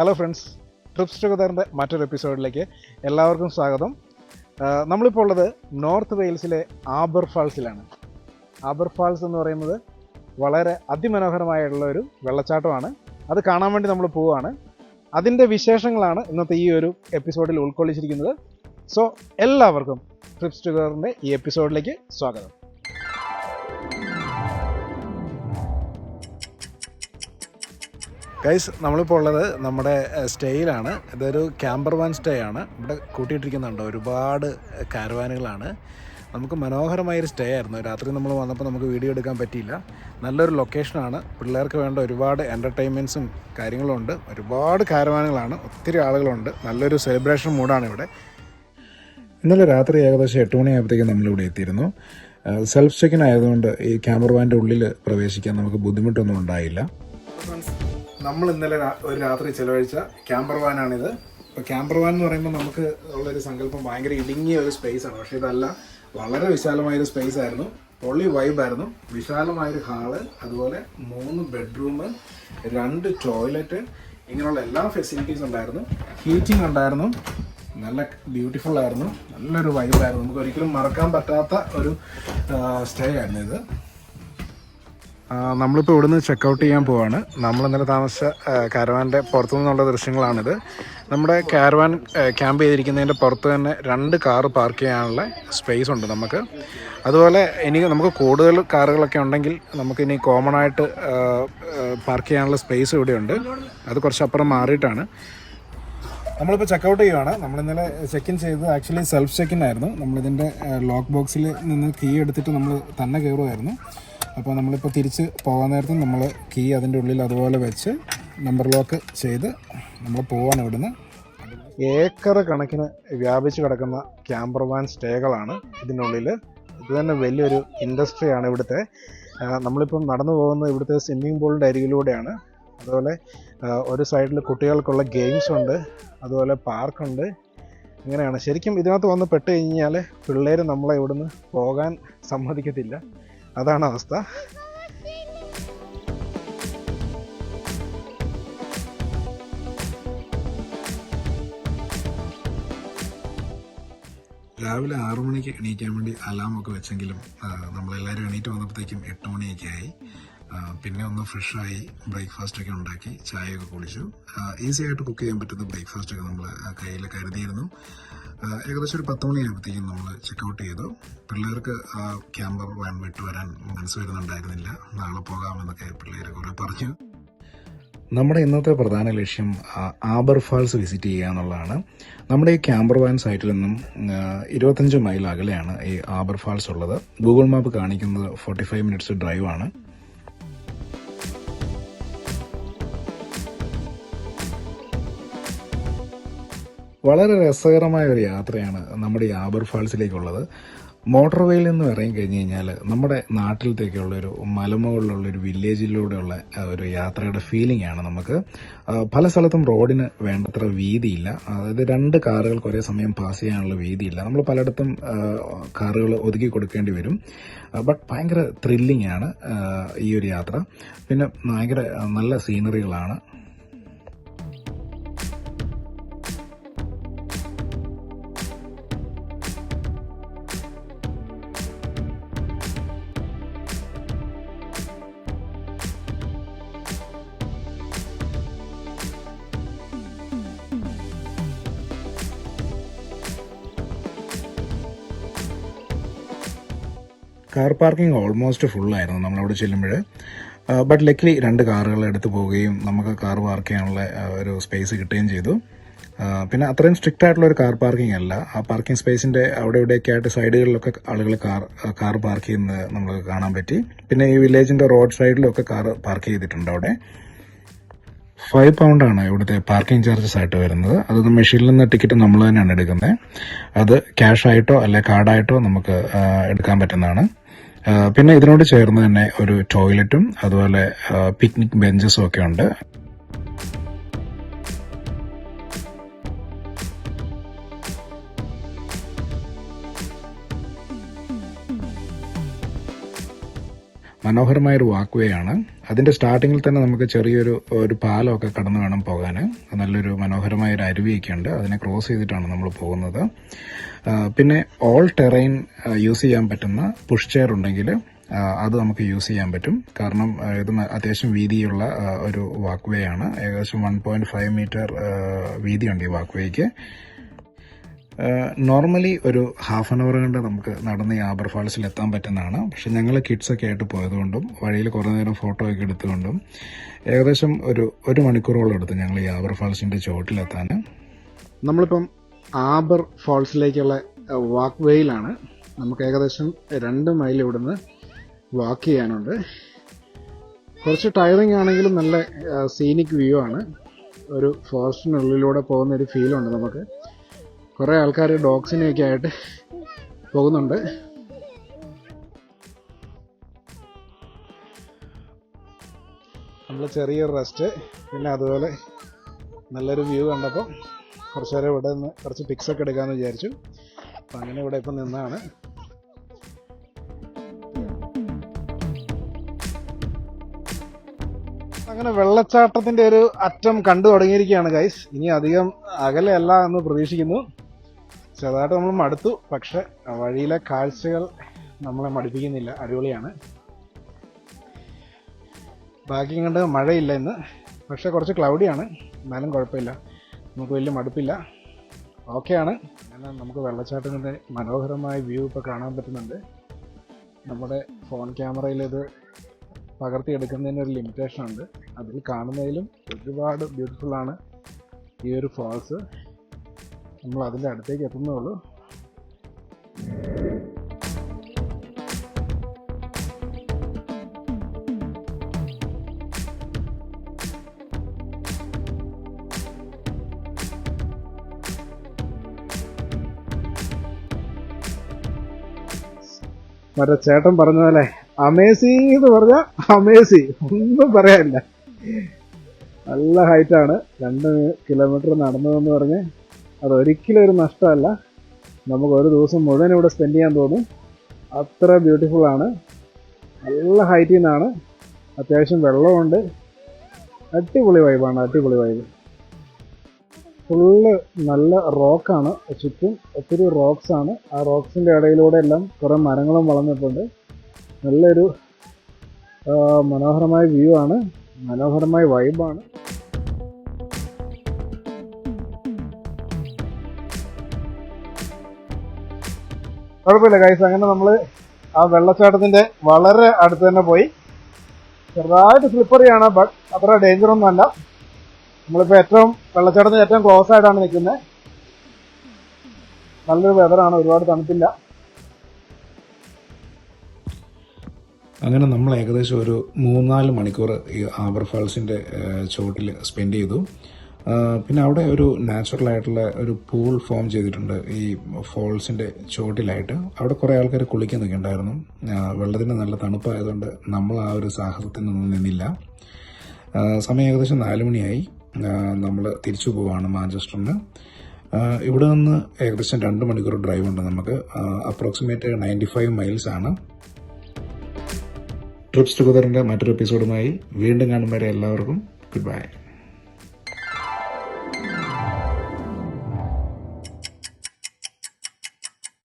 Hello friends, TRIPS ടുഗദറിൻ്റെ മറ്റൊരു എപ്പിസോഡിലേക്ക് എല്ലാവർക്കും സ്വാഗതം. നമ്മളിപ്പോൾ ഉള്ളത് നോർത്ത് വെയിൽസിലെ ആബർ ഫാൾസിലാണ്. ആബർ ഫാൾസ് എന്ന് പറയുന്നത് വളരെ അതിമനോഹരമായുള്ള ഒരു വെള്ളച്ചാട്ടമാണ്. അത് കാണാൻ വേണ്ടി നമ്മൾ പോവുകയാണ്. അതിൻ്റെ വിശേഷങ്ങളാണ് ഇന്നത്തെ ഈ ഒരു എപ്പിസോഡിൽ ഉൾക്കൊള്ളിച്ചിരിക്കുന്നത്. സോ എല്ലാവർക്കും ട്രിപ്സ് ടുഗദറിൻ്റെ ഈ എപ്പിസോഡിലേക്ക് സ്വാഗതം. ഗൈസ്, നമ്മളിപ്പോൾ ഉള്ളത് നമ്മുടെ സ്റ്റേയിലാണ്. ഇതൊരു ക്യാമ്പർ വാൻ സ്റ്റേ ആണ്. ഇവിടെ കൂട്ടിയിട്ടിരിക്കുന്നുണ്ട് ഒരുപാട് കാരവാനുകളാണ്. നമുക്ക് മനോഹരമായൊരു സ്റ്റേ ആയിരുന്നു. രാത്രി നമ്മൾ വന്നപ്പോൾ നമുക്ക് വീഡിയോ എടുക്കാൻ പറ്റിയില്ല. നല്ലൊരു ലൊക്കേഷനാണ്. പിള്ളേർക്ക് വേണ്ട ഒരുപാട് എൻ്റർടൈൻമെൻറ്റ്സും കാര്യങ്ങളും ഉണ്ട്. ഒരുപാട് കാരവാനുകളാണ്, ഒത്തിരി ആളുകളുണ്ട്. നല്ലൊരു സെലിബ്രേഷൻ മൂഡാണ് ഇവിടെ. ഇന്നലെ രാത്രി ഏകദേശം 8 മണിയായപ്പോഴത്തേക്കും നമ്മളിവിടെ എത്തിയിരുന്നു. സെൽഫ് ചെക്കിൻ ആയതുകൊണ്ട് ഈ ക്യാമ്പർ വാൻ്റെ ഉള്ളിൽ പ്രവേശിക്കാൻ നമുക്ക് ബുദ്ധിമുട്ടൊന്നും ഉണ്ടായില്ല. നമ്മൾ ഇന്നലെ ഒരു രാത്രി ചിലവഴിച്ച ക്യാമ്പർ വാനാണിത്. ഇപ്പോൾ ക്യാമ്പർ വാൻ എന്ന് പറയുമ്പോൾ നമുക്ക് ഉള്ളൊരു സങ്കല്പം ഭയങ്കര ഇടുങ്ങിയ ഒരു സ്പേസാണ്. പക്ഷേ ഇതല്ല, വളരെ വിശാലമായൊരു സ്പേസ് ആയിരുന്നു. പൊള്ളി വൈബായിരുന്നു. വിശാലമായൊരു ഹാള്, അതുപോലെ 3 ബെഡ്റൂം, 2 ടോയ്ലറ്റ്, ഇങ്ങനെയുള്ള എല്ലാ ഫെസിലിറ്റീസ് ഉണ്ടായിരുന്നു. ഹീറ്റിംഗ് ഉണ്ടായിരുന്നു. നല്ല ബ്യൂട്ടിഫുൾ ആയിരുന്നു. നല്ലൊരു വൈബായിരുന്നു. നമുക്ക് ഒരിക്കലും മറക്കാൻ പറ്റാത്ത ഒരു സ്റ്റേ ആയിരുന്നു ഇത്. നമ്മളിപ്പോൾ ഇവിടുന്ന് ചെക്കൗട്ട് ചെയ്യാൻ പോവാണ്. നമ്മൾ ഇന്നലെ താമസിച്ച കാരവാൻ്റെ പുറത്തു നിന്നുള്ള ദൃശ്യങ്ങളാണിത്. നമ്മുടെ കാരവാൻ ക്യാമ്പ് ചെയ്തിരിക്കുന്നതിൻ്റെ പുറത്ത് തന്നെ 2 കാറ് പാർക്ക് ചെയ്യാനുള്ള സ്പേസ് ഉണ്ട് നമുക്ക്. അതുപോലെ ഇനി നമുക്ക് കൂടുതൽ കാറുകളൊക്കെ ഉണ്ടെങ്കിൽ നമുക്കിനി കോമൺ ആയിട്ട് പാർക്ക് ചെയ്യാനുള്ള സ്പേസ് ഇവിടെയുണ്ട്. അത് കുറച്ചപ്പുറം മാറിയിട്ടാണ്. നമ്മളിപ്പോൾ ചെക്കൗട്ട് ചെയ്യുവാണ്. നമ്മളിന്നലെ ചെക്ക് ഇൻ ചെയ്തത് ആക്ച്വലി സെൽഫ് ചെക്കിൻ ആയിരുന്നു. നമ്മളിതിൻ്റെ ലോക്ക് ബോക്സിൽ നിന്ന് കീ എടുത്തിട്ട് നമ്മൾ തന്നെ കയറുമായിരുന്നു. അപ്പോൾ നമ്മളിപ്പോൾ തിരിച്ച് പോകാൻ നേരത്ത് നമ്മൾ കീ അതിൻ്റെ ഉള്ളിൽ അതുപോലെ വെച്ച് നമ്പർ ലോക്ക് ചെയ്ത് നമ്മൾ പോകാൻ ഇവിടുന്ന്. ഏക്കർ കണക്കിന് വ്യാപിച്ച് കിടക്കുന്ന ക്യാമ്പർ വാൻ സ്റ്റേകളാണ് ഇതിനുള്ളിൽ. ഇത് തന്നെ വലിയൊരു ഇൻഡസ്ട്രിയാണ് ഇവിടുത്തെ. നമ്മളിപ്പം നടന്നു പോകുന്നത് ഇവിടുത്തെ സ്വിമ്മിംഗ് പൂളിൻ്റെ അരികിലൂടെയാണ്. അതുപോലെ ഒരു സൈഡിൽ കുട്ടികൾക്കുള്ള ഗെയിംസ് ഉണ്ട്, അതുപോലെ പാർക്കുണ്ട്. ഇങ്ങനെയാണ്. ശരിക്കും ഇതിനകത്ത് വന്ന് പെട്ട് കഴിഞ്ഞാൽ പിള്ളേർ നമ്മളെ ഇവിടുന്ന് പോകാൻ സമ്മതിക്കത്തില്ല. അതാണ് അവസ്ഥ. രാവിലെ 6 മണിക്ക് എണീക്കാൻ വേണ്ടി അലാമൊക്കെ വെച്ചെങ്കിലും നമ്മളെല്ലാവരും എണീറ്റ് വന്നപ്പോഴത്തേക്കും 8 മണിയൊക്കെ ആയി. പിന്നെ ഒന്ന് ഫ്രഷായി ബ്രേക്ക്ഫാസ്റ്റൊക്കെ ഉണ്ടാക്കി ചായയൊക്കെ കുടിച്ചു. ഈസി ആയിട്ട് കുക്ക് ചെയ്യാൻ പറ്റുന്ന ബ്രേക്ക്ഫാസ്റ്റൊക്കെ നമ്മൾ കയ്യിൽ കരുതിയിരുന്നു. ഏകദേശം ഒരു 10 മണിയായപ്പോഴത്തേക്കും നമ്മൾ ചെക്കൗട്ട് ചെയ്തു. പിള്ളേർക്ക് ആ ക്യാമ്പർ വാൻ വിട്ട് വരാൻ മനസ്സ് വരുന്നുണ്ടായിരുന്നില്ല. നാളെ പോകാമെന്നൊക്കെ പിള്ളേർ കുറേ പറഞ്ഞു. നമ്മുടെ ഇന്നത്തെ പ്രധാന ലക്ഷ്യം ആബർ ഫാൾസ് വിസിറ്റ് ചെയ്യുക എന്നുള്ളതാണ്. നമ്മുടെ ഈ ക്യാമ്പർ വാൻ സൈറ്റിൽ നിന്നും 25 മൈൽ അകലെയാണ് ഈ ആബർ ഫാൾസ് ഉള്ളത്. ഗൂഗിൾ മാപ്പ് കാണിക്കുന്നത് 45 മിനിറ്റ്സ് ഡ്രൈവാണ്. വളരെ രസകരമായ ഒരു യാത്രയാണ് നമ്മുടെ ഈ ആബർ ഫാൾസിലേക്കുള്ളത്. മോട്ടോർവേയിൽ നിന്ന് ഇറങ്ങി കഴിഞ്ഞ് കഴിഞ്ഞാൽ നമ്മുടെ നാട്ടിലത്തേക്കുള്ളൊരു മലമുകളിലുള്ളൊരു വില്ലേജിലൂടെയുള്ള ഒരു യാത്രയുടെ ഫീലിംഗ് ആണ് നമുക്ക്. പല സ്ഥലത്തും റോഡിന് വേണ്ടത്ര വീതിയില്ല. അതായത് 2 കാറുകൾക്ക് ഒരേ സമയം പാസ് ചെയ്യാനുള്ള വീതിയില്ല. നമ്മൾ പലയിടത്തും കാറുകൾ ഒതുക്കി കൊടുക്കേണ്ടി വരും. ബട്ട് ഭയങ്കര ത്രില്ലിംഗ് ആണ് ഈ ഒരു യാത്ര. പിന്നെ ഭയങ്കര നല്ല സീനറികളാണ്. കാർ പാർക്കിംഗ് ഓൾമോസ്റ്റ് ഫുള്ളായിരുന്നു നമ്മളവിടെ ചെല്ലുമ്പോൾ. ബട്ട് ലക്കിലി 2 കാറുകൾ എടുത്ത് പോവുകയും നമുക്ക് കാർ പാർക്ക് ചെയ്യാനുള്ള ഒരു സ്പേസ് കിട്ടുകയും ചെയ്തു. പിന്നെ അത്രയും സ്ട്രിക്റ്റ് ആയിട്ടുള്ള ഒരു കാർ പാർക്കിംഗ് അല്ല. ആ പാർക്കിംഗ് സ്പേസിൻ്റെ അവിടെ ഇവിടെയൊക്കെ ആയിട്ട് സൈഡുകളിലൊക്കെ ആളുകൾ കാർ പാർക്ക് ചെയ്യുന്നത് നമുക്ക് കാണാൻ പറ്റി. പിന്നെ ഈ വില്ലേജിൻ്റെ റോഡ് സൈഡിലൊക്കെ കാർ പാർക്ക് ചെയ്തിട്ടുണ്ട് അവിടെ. 5 പൗണ്ടാണ് ഇവിടുത്തെ പാർക്കിംഗ് ചാർജസ് ആയിട്ട് വരുന്നത്. അത് മെഷീനിൽ നിന്ന് ടിക്കറ്റ് നമ്മൾ തന്നെയാണ് എടുക്കുന്നത്. അത് ക്യാഷ് ആയിട്ടോ അല്ലെ കാർഡായിട്ടോ നമുക്ക് എടുക്കാൻ പറ്റുന്നതാണ്. പിന്നെ ഇതിനോട് ചേർന്ന് തന്നെ ഒരു ടോയ്ലറ്റും അതുപോലെ പിക്നിക് ബെഞ്ചസും ഒക്കെ ഉണ്ട്. മനോഹരമായൊരു വാക്ക് വേ ആണ്. അതിൻ്റെ സ്റ്റാർട്ടിങ്ങിൽ തന്നെ നമുക്ക് ചെറിയൊരു പാലമൊക്കെ കടന്നു വേണം പോകാൻ. നല്ലൊരു മനോഹരമായൊരു അരുവിയൊക്കെ ഉണ്ട്. അതിനെ ക്രോസ് ചെയ്തിട്ടാണ് നമ്മൾ പോകുന്നത്. പിന്നെ ഓൾ ടെറൈൻ യൂസ് ചെയ്യാൻ പറ്റുന്ന പുഷ് ചെയർ ഉണ്ടെങ്കിൽ അത് നമുക്ക് യൂസ് ചെയ്യാൻ പറ്റും. കാരണം ഇത് അത്യാവശ്യം വീതിയുള്ള ഒരു വാക്ക് വേ ആണ്. ഏകദേശം 1.5 മീറ്റർ വീതിയുണ്ട് ഈ വാക്ക് വേക്ക്. നോർമലി ഒരു ഹാഫ് ആൻ അവർ കൊണ്ട് നമുക്ക് നടന്ന് ഈ ആബർ ഫാൾസിൽ എത്താൻ പറ്റുന്നതാണ്. പക്ഷെ ഞങ്ങൾ കിഡ്സൊക്കെ ആയിട്ട് പോയതുകൊണ്ടും വഴിയിൽ കുറേ നേരം ഫോട്ടോ ഒക്കെ എടുത്തുകൊണ്ടും ഏകദേശം ഒരു മണിക്കൂറോളം എടുത്ത് ഞങ്ങൾ ഈ ആബർ ഫാൾസിൻ്റെ ചുവട്ടിലെത്താൻ. നമ്മളിപ്പം ആബർ ഫാൾസിലേക്കുള്ള വാക്ക് വേയിലാണ്. നമുക്ക് ഏകദേശം 2 മൈൽ ഇവിടുന്ന് വാക്ക് ചെയ്യാനുണ്ട്. കുറച്ച് ടയറിങ് ആണെങ്കിലും നല്ല സീനിക് വ്യൂ ആണ്. ഒരു ഫോറസ്റ്റിനുള്ളിലൂടെ പോകുന്ന ഒരു ഫീലുണ്ട് നമുക്ക്. കുറേ ആൾക്കാർ ഡോഗ്സിനെയൊക്കെ ആയിട്ട് പോകുന്നുണ്ട്. നമ്മൾ ചെറിയൊരു റെസ്റ്റ്, പിന്നെ അതുപോലെ നല്ലൊരു വ്യൂ കണ്ടപ്പോൾ കുറച്ച് നേരം ഇവിടെ നിന്ന് കുറച്ച് പിക്സൊക്കെ എടുക്കാമെന്ന് വിചാരിച്ചു. അപ്പം അങ്ങനെ ഇവിടെ ഇപ്പം നിന്നാണ്. അങ്ങനെ വെള്ളച്ചാട്ടത്തിൻ്റെ ഒരു അറ്റം കണ്ടു തുടങ്ങിയിരിക്കുകയാണ് ഗൈസ്. ഇനി അധികം അകലെയല്ല എന്ന് പ്രതീക്ഷിക്കുന്നു. ചെറുതായിട്ട് നമ്മൾ മടുത്തു, പക്ഷെ വഴിയിലെ കാഴ്ചകൾ നമ്മളെ മടുപ്പിക്കുന്നില്ല. അടിപൊളിയാണ്. ബാക്കി കണ്ട് മഴയില്ല ഇന്ന്, പക്ഷെ കുറച്ച് ക്ലൗഡിയാണ്. എന്നാലും കുഴപ്പമില്ല, നമുക്ക് വലിയ മടുപ്പില്ല. ഓക്കെയാണ്. അങ്ങനെ നമുക്ക് വെള്ളച്ചാട്ടത്തിൻ്റെ മനോഹരമായ വ്യൂ ഇപ്പോൾ കാണാൻ പറ്റുന്നുണ്ട്. നമ്മുടെ ഫോൺ ക്യാമറയിൽ ഇത് പകർത്തിയെടുക്കുന്നതിനൊരു ലിമിറ്റേഷൻ ഉണ്ട്. അതിൽ കാണുന്നതിലും ഒരുപാട് ബ്യൂട്ടിഫുള്ളാണ് ഈ ഒരു ഫാൾസ്. നമ്മൾ അതിൻ്റെ അടുത്തേക്ക് എത്തുന്നേ ഉള്ളൂ. മറ്റേ ചേട്ടൻ പറഞ്ഞ പോലെ അമേസിങ് എന്ന് പറഞ്ഞാൽ അമേസിങ്, ഒന്നും പറയാനില്ല. നല്ല ഹൈറ്റാണ്. 2 കിലോമീറ്റർ നടന്നതെന്ന് പറഞ്ഞ് അതൊരിക്കലും ഒരു നഷ്ടമല്ല. നമുക്ക് ഒരു ദിവസം മുഴുവൻ ഇവിടെ സ്പെൻഡ് ചെയ്യാൻ തോന്നും. അത്ര ബ്യൂട്ടിഫുള്ളാണ്. നല്ല ഹൈറ്റിൽ നിന്നാണ്. അത്യാവശ്യം വെള്ളമുണ്ട്. അടിപൊളി വൈബാണ്, അടിപൊളി വൈബ്. ഫുള്ള് നല്ല റോക്കാണ്. ചുറ്റും ഒത്തിരി റോക്സാണ്. ആ റോക്സിൻ്റെ ഇടയിലൂടെ എല്ലാം കുറേ മരങ്ങളും വളർന്നിട്ടുണ്ട്. നല്ലൊരു മനോഹരമായ വ്യൂ ആണ്, മനോഹരമായ വൈബാണ്. കുഴപ്പമില്ല ഗൈസ്. അങ്ങനെ നമ്മൾ ആ വെള്ളച്ചാട്ടത്തിൻ്റെ വളരെ അടുത്ത് തന്നെ പോയി. ചെറുതായിട്ട് സ്ലിപ്പറിയാണ്, ബട്ട് അത്ര ഡേഞ്ചറൊന്നും അല്ല. നമ്മളിപ്പോൾ വെള്ളച്ചാട്ടത്തിന് ഏറ്റവും ക്ലോസ് ആയിട്ടാണ് നിൽക്കുന്നത്. നല്ലൊരു വെതറാണ്, ഒരുപാട് തണുപ്പില്ല. അങ്ങനെ നമ്മൾ ഏകദേശം ഒരു 3-4 മണിക്കൂർ ഈ ആബർ ഫാൾസിൻ്റെ ചുവട്ടിൽ സ്പെൻഡ് ചെയ്തു. പിന്നെ അവിടെ ഒരു നാച്ചുറലായിട്ടുള്ള ഒരു പൂൾ ഫോം ചെയ്തിട്ടുണ്ട് ഈ ഫോൾസിൻ്റെ ചുവട്ടിലായിട്ട്. അവിടെ കുറേ ആൾക്കാർ കുളിക്കുന്നൊക്കെ ഉണ്ടായിരുന്നു. വെള്ളത്തിന് നല്ല തണുപ്പായതുകൊണ്ട് നമ്മൾ ആ ഒരു സാഹസത്തിനൊന്നും നിന്നില്ല. സമയം ഏകദേശം 4 മണിയായി. നമ്മൾ തിരിച്ചു പോവാണ് മാഞ്ചസ്റ്ററിന്. ഇവിടെ നിന്ന് ഏകദേശം 2 മണിക്കൂർ ഡ്രൈവ് ഉണ്ട് നമുക്ക്. അപ്രോക്സിമേറ്റ് 95 മൈൽസ് ആണ്. ട്രിപ്സ് ടുഗദറിൻ്റെ മറ്റൊരു എപ്പിസോഡുമായി വീണ്ടും കാണും വരെ എല്ലാവർക്കും ഗുഡ് ബൈ.